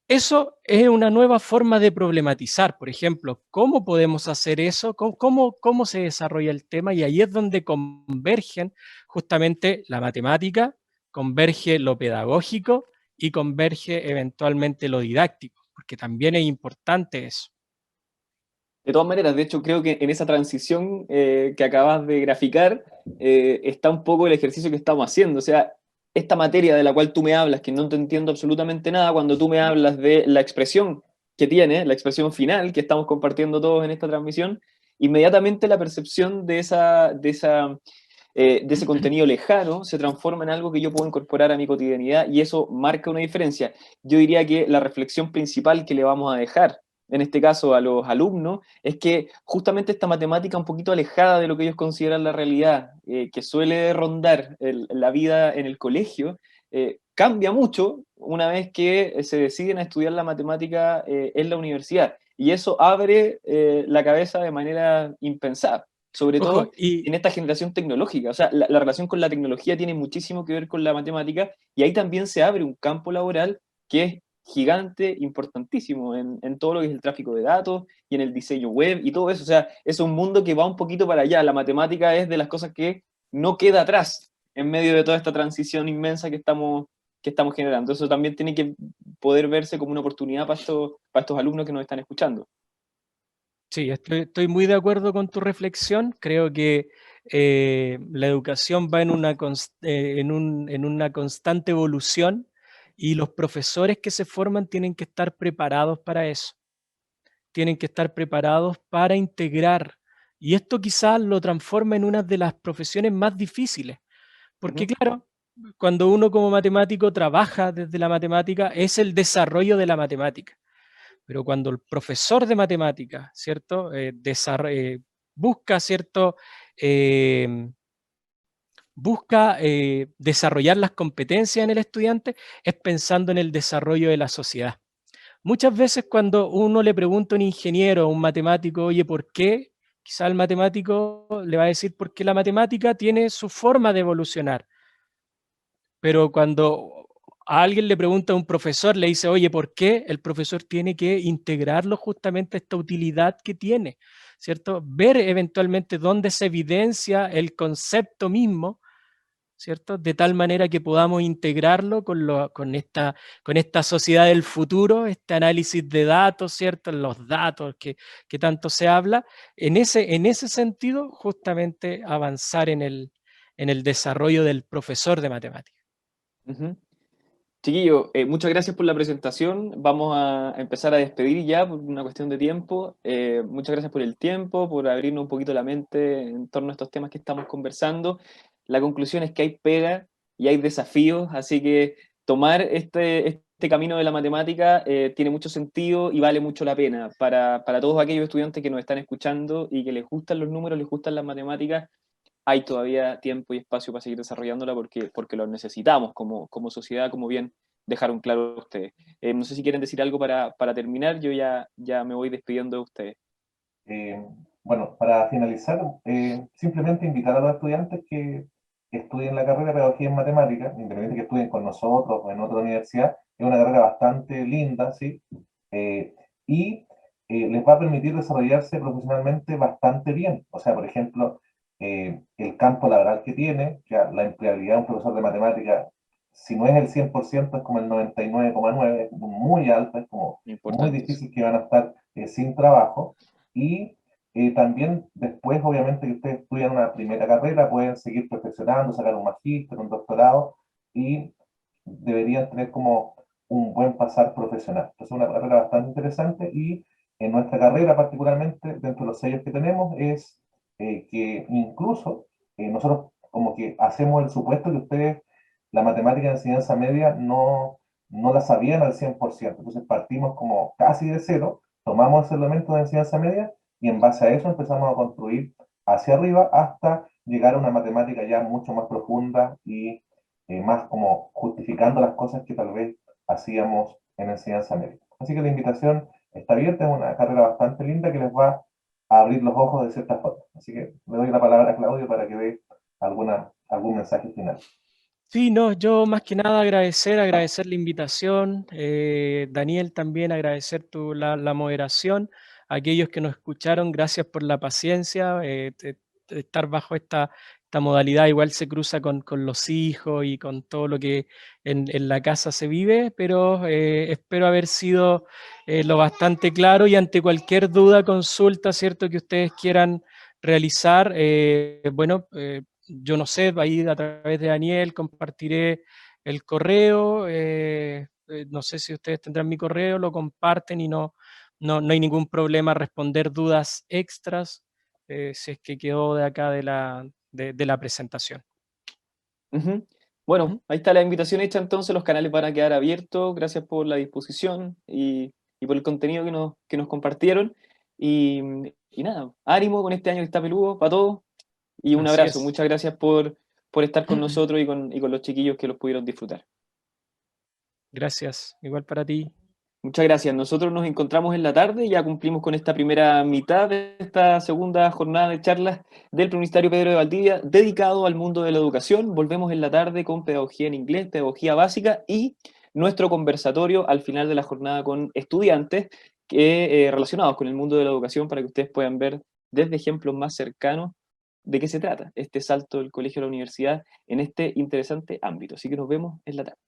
eso es una nueva forma de problematizar, por ejemplo, ¿cómo podemos hacer eso? ¿Cómo se desarrolla el tema? Y ahí es donde convergen justamente la matemática, converge lo pedagógico y converge eventualmente lo didáctico, porque también es importante eso. De todas maneras, de hecho, creo que en esa transición que acabas de graficar está un poco el ejercicio que estamos haciendo. O sea, esta materia de la cual tú me hablas, que no te entiendo absolutamente nada, cuando tú me hablas de la expresión que tiene, la expresión final que estamos compartiendo todos en esta transmisión, inmediatamente la percepción de ese contenido lejano se transforma en algo que yo puedo incorporar a mi cotidianidad y eso marca una diferencia. Yo diría que la reflexión principal que le vamos a dejar en este caso a los alumnos, es que justamente esta matemática un poquito alejada de lo que ellos consideran la realidad, que suele rondar la vida en el colegio, cambia mucho una vez que se deciden a estudiar la matemática en la universidad. Y eso abre la cabeza de manera impensada, sobre Ojo, todo en esta generación tecnológica. O sea, la relación con la tecnología tiene muchísimo que ver con la matemática y ahí también se abre un campo laboral que es gigante, importantísimo en todo lo que es el tráfico de datos y en el diseño web y todo eso. O sea, es un mundo que va un poquito para allá. La matemática es de las cosas que no queda atrás en medio de toda esta transición inmensa que estamos generando. Eso también tiene que poder verse como una oportunidad para estos alumnos que nos están escuchando. sí, estoy muy de acuerdo con tu reflexión. Creo que la educación va en una constante evolución y los profesores que se forman tienen que estar preparados para eso. Tienen que estar preparados para integrar. Y esto quizás lo transforma en una de las profesiones más difíciles. Porque Ujú. claro, cuando uno como matemático trabaja desde la matemática, es el desarrollo de la matemática. Pero cuando el profesor de matemáticas, ¿cierto? Busca, ¿cierto? Eh, busca desarrollar las competencias en el estudiante, es pensando en el desarrollo de la sociedad. Muchas veces cuando uno le pregunta a un ingeniero o un matemático, oye, ¿por qué? Quizá el matemático le va a decir, porque la matemática tiene su forma de evolucionar. Pero cuando a alguien le pregunta a un profesor, le dice, oye, ¿por qué? El profesor tiene que integrarlo justamente a esta utilidad que tiene, ¿cierto? Ver eventualmente dónde se evidencia el concepto mismo, ¿cierto? De tal manera que podamos integrarlo con esta sociedad del futuro, este análisis de datos, ¿cierto? Los datos que tanto se habla. En ese sentido, justamente avanzar en el desarrollo del profesor de matemáticas. Ujú. Chiquillo, muchas gracias por la presentación. Vamos a empezar a despedir ya por una cuestión de tiempo. Muchas gracias por el tiempo, por abrirnos un poquito la mente en torno a estos temas que estamos conversando. La conclusión es que hay pega y hay desafíos, así que tomar este camino de la matemática tiene mucho sentido y vale mucho la pena para todos aquellos estudiantes que nos están escuchando y que les gustan los números, les gustan las matemáticas. Hay todavía tiempo y espacio para seguir desarrollándola porque lo necesitamos como sociedad, como bien dejaron claro ustedes. No sé si quieren decir algo para terminar, yo ya me voy despidiendo de ustedes. Eh, bueno, para finalizar, simplemente invitar a los estudiantes que estudien la carrera de Pedagogía en Matemáticas, independientemente que estudien con nosotros o en otra universidad, es una carrera bastante linda, ¿sí? Eh, y les va a permitir desarrollarse profesionalmente bastante bien. O sea, por ejemplo, el campo laboral que tiene, ya la empleabilidad de un profesor de matemáticas, si no es el 100%, es como el 99,9, es muy alta, es como muy Importante eso. difícil que van a estar sin trabajo. Y también después, obviamente, que ustedes estudian una primera carrera, pueden seguir perfeccionando, sacar un magíster, un doctorado, y deberían tener como un buen pasar profesional. Entonces, es una carrera bastante interesante y en nuestra carrera particularmente, dentro de los sellos que tenemos, es que incluso nosotros como que hacemos el supuesto que ustedes la matemática de enseñanza media no la sabían al 100%. Entonces partimos como casi de cero, tomamos ese elemento de enseñanza media y en base a eso empezamos a construir hacia arriba hasta llegar a una matemática ya mucho más profunda y más como justificando las cosas que tal vez hacíamos en enseñanza media. Así que la invitación está abierta, es una carrera bastante linda que les va a abrir los ojos de cierta forma. Así que le doy la palabra a Claudio para que dé algún mensaje final. Sí, no, yo más que nada agradecer la invitación, Daniel también agradecer la moderación, aquellos que nos escucharon, gracias por la paciencia, estar bajo esta modalidad igual se cruza con los hijos y con todo lo que en la casa se vive, pero espero haber sido lo bastante claro y ante cualquier duda, consulta, ¿cierto?, que ustedes quieran realizar, bueno, yo no sé, ahí a través de Daniel compartiré el correo, no sé si ustedes tendrán mi correo, lo comparten y no hay ningún problema responder dudas extras, si es que quedó de acá de la presentación. Ujú. Ujú. Bueno, ahí está la invitación hecha, entonces los canales van a quedar abiertos. Gracias por la disposición y por el contenido que nos compartieron. Y, y nada, ánimo con este año que está peludo para todos y un Así abrazo. es. Muchas gracias por estar con nosotros y con los chiquillos que los pudieron disfrutar. Gracias, igual para ti. Muchas gracias. Nosotros nos encontramos en la tarde, ya cumplimos con esta primera mitad de esta segunda jornada de charlas del Preuniversitario Pedro de Valdivia, dedicado al mundo de la educación. Volvemos en la tarde con pedagogía en inglés, pedagogía básica y nuestro conversatorio al final de la jornada con estudiantes relacionados con el mundo de la educación para que ustedes puedan ver desde ejemplos más cercanos de qué se trata este salto del colegio a la universidad en este interesante ámbito. Así que nos vemos en la tarde.